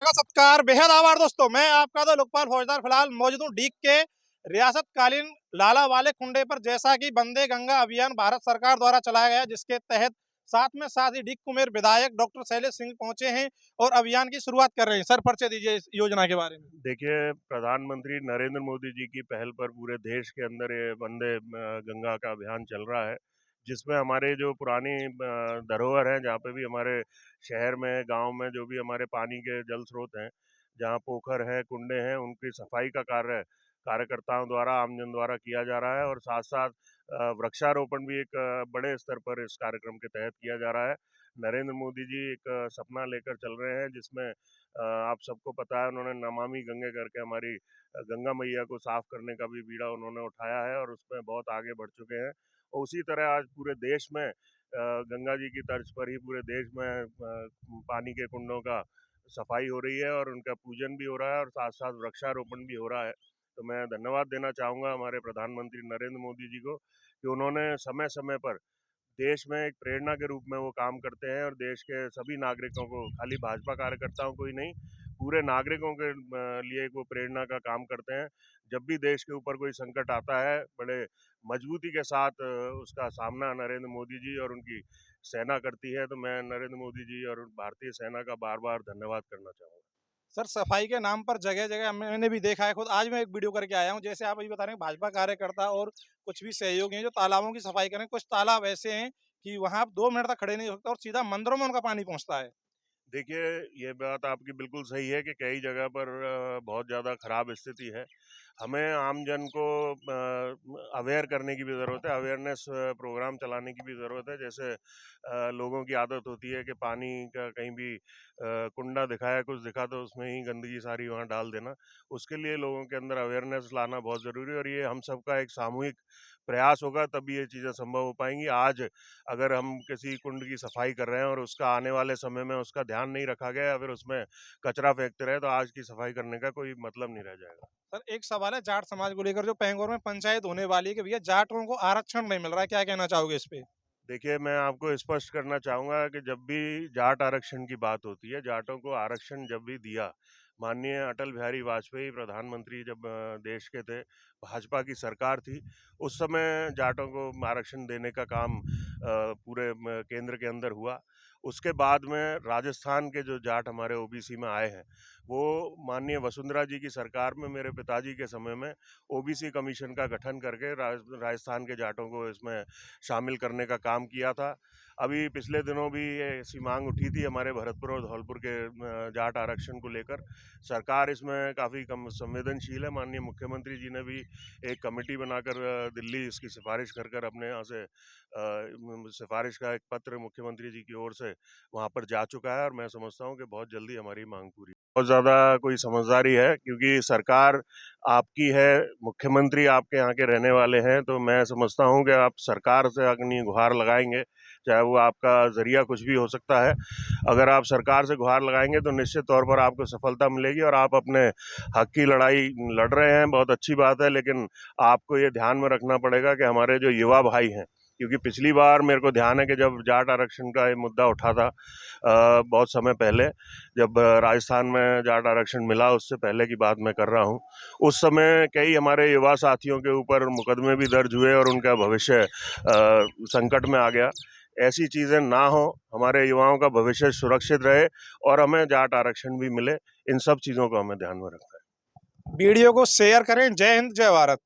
का सत्कार बेहद आभार दोस्तों। मैं आपका तो लोकपाल फौजदार फिलहाल मौजूद हूँ डीग के रियासतकालीन लाला वाले कुंडे पर। जैसा कि वंदे गंगा अभियान भारत सरकार द्वारा चलाया गया, जिसके तहत साथ ही डीग कुमेर विधायक डॉक्टर शैलेश सिंह पहुंचे हैं और अभियान की शुरुआत कर रहे हैं। सर, परिचय दीजिए इस योजना के बारे में। देखिए, प्रधानमंत्री नरेंद्र मोदी जी की पहल पर पूरे देश के अंदर ये वंदे गंगा का अभियान चल रहा है, जिसमें हमारे जो पुरानी धरोहर हैं, जहाँ पे भी हमारे शहर में, गांव में जो भी हमारे पानी के जल स्रोत हैं, जहाँ पोखर है, कुंडे हैं, उनकी सफाई का कार्य कार्यकर्ताओं द्वारा, आमजन द्वारा किया जा रहा है। और साथ साथ वृक्षारोपण भी एक बड़े स्तर पर इस कार्यक्रम के तहत किया जा रहा है। नरेंद्र मोदी जी एक सपना लेकर चल रहे हैं, जिसमें आप सबको पता है, उन्होंने नमामि गंगे करके हमारी गंगा मैया को साफ करने का भी बीड़ा उन्होंने उठाया है और उसमें बहुत आगे बढ़ चुके हैं। और उसी तरह आज पूरे देश में गंगा जी की तर्ज पर ही पूरे देश में पानी के कुंडों का सफाई हो रही है और उनका पूजन भी हो रहा है और साथ साथ वृक्षारोपण भी हो रहा है। तो मैं धन्यवाद देना चाहूँगा हमारे प्रधानमंत्री नरेंद्र मोदी जी को कि उन्होंने समय समय पर देश में एक प्रेरणा के रूप में वो काम करते हैं और देश के सभी नागरिकों को, खाली भाजपा कार्यकर्ताओं को ही नहीं, पूरे नागरिकों के लिए वो प्रेरणा का काम करते हैं। जब भी देश के ऊपर कोई संकट आता है, बड़े मजबूती के साथ उसका सामना नरेंद्र मोदी जी और उनकी सेना करती है। तो मैं नरेंद्र मोदी जी और भारतीय सेना का बार बार धन्यवाद करना चाहूँगा। सर, सफाई के नाम पर जगह जगह मैंने भी देखा है, खुद आज मैं एक वीडियो करके आया हूँ। जैसे आप अभी बता रहे हैं, भाजपा कार्यकर्ता और कुछ भी सहयोगी हैं जो तालाबों की सफाई करें। कुछ तालाब ऐसे हैं कि वहां आप 2 मिनट तक खड़े नहीं हो सकते और सीधा मंदिरों में उनका पानी पहुंचता है। देखिए, ये बात आपकी बिल्कुल सही है कि कई जगह पर बहुत ज़्यादा ख़राब स्थिति है। हमें आम जन को अवेयर करने की भी ज़रूरत है, अवेयरनेस प्रोग्राम चलाने की भी ज़रूरत है। जैसे लोगों की आदत होती है कि पानी का कहीं भी कुंडा दिखा है, कुछ दिखा तो उसमें ही गंदगी सारी वहाँ डाल देना। उसके लिए लोगों के अंदर अवेयरनेस लाना बहुत ज़रूरी है और ये हम सबका एक सामूहिक प्रयास होगा, तभी ये चीज़ें संभव हो पाएँगी। आज अगर हम किसी कुंड की सफाई कर रहे हैं और उसका आने वाले समय में उसका ध्यान नहीं रखा गया या फिर उसमें कचरा फेंकते रहे, तो आज की सफाई करने का कोई मतलब नहीं रह जाएगा। सर, एक सवाल है जाट समाज को लेकर, जो पेंगोर में पंचायत होने वाली है कि भैया जाटों को आरक्षण नहीं मिल रहा है, क्या कहना चाहोगे इस पे? देखिए, मैं आपको स्पष्ट करना चाहूँगा कि जब भी जाट आरक्षण की बात होती है, जाटों को आरक्षण जब भी दिया, माननीय अटल बिहारी वाजपेयी प्रधानमंत्री जब देश के थे, भाजपा की सरकार थी, उस समय जाटों को आरक्षण देने का काम पूरे केंद्र के अंदर हुआ। उसके बाद में राजस्थान के जो जाट हमारे ओबीसी में आए हैं, वो माननीय वसुंधरा जी की सरकार में मेरे पिताजी के समय में ओबीसी कमीशन का गठन करके राजस्थान के जाटों को इसमें शामिल करने का काम किया था। अभी पिछले दिनों भी ऐसी मांग उठी थी हमारे भरतपुर और धौलपुर के जाट आरक्षण को लेकर। सरकार इसमें काफ़ी कम संवेदनशील है। माननीय मुख्यमंत्री जी ने भी एक कमेटी बनाकर दिल्ली इसकी सिफारिश कर कर अपने यहाँ से सिफारिश का एक पत्र मुख्यमंत्री जी की ओर से वहाँ पर जा चुका है और मैं समझता हूँ कि बहुत जल्दी हमारी मांग पूरी। बहुत ज़्यादा कोई समझदारी है क्योंकि सरकार आपकी है, मुख्यमंत्री आपके यहाँ के रहने वाले हैं, तो मैं समझता हूँ कि आप सरकार से अपनी गुहार लगाएंगे, चाहे वो आपका ज़रिया कुछ भी हो सकता है। अगर आप सरकार से गुहार लगाएंगे तो निश्चित तौर पर आपको सफलता मिलेगी और आप अपने हक की लड़ाई लड़ रहे हैं, बहुत अच्छी बात है। लेकिन आपको ये ध्यान में रखना पड़ेगा कि हमारे जो युवा भाई हैं, क्योंकि पिछली बार मेरे को ध्यान है कि जब जाट आरक्षण का ये मुद्दा उठा था बहुत समय पहले, जब राजस्थान में जाट आरक्षण मिला, उससे पहले की बात मैं कर रहा हूँ, उस समय कई हमारे युवा साथियों के ऊपर मुकदमे भी दर्ज हुए और उनका भविष्य संकट में आ गया। ऐसी चीज़ें ना हो, हमारे युवाओं का भविष्य सुरक्षित रहे और हमें जाट आरक्षण भी मिले, इन सब चीज़ों को हमें ध्यान में रखना है। वीडियो को शेयर करें। जय हिंद, जय भारत।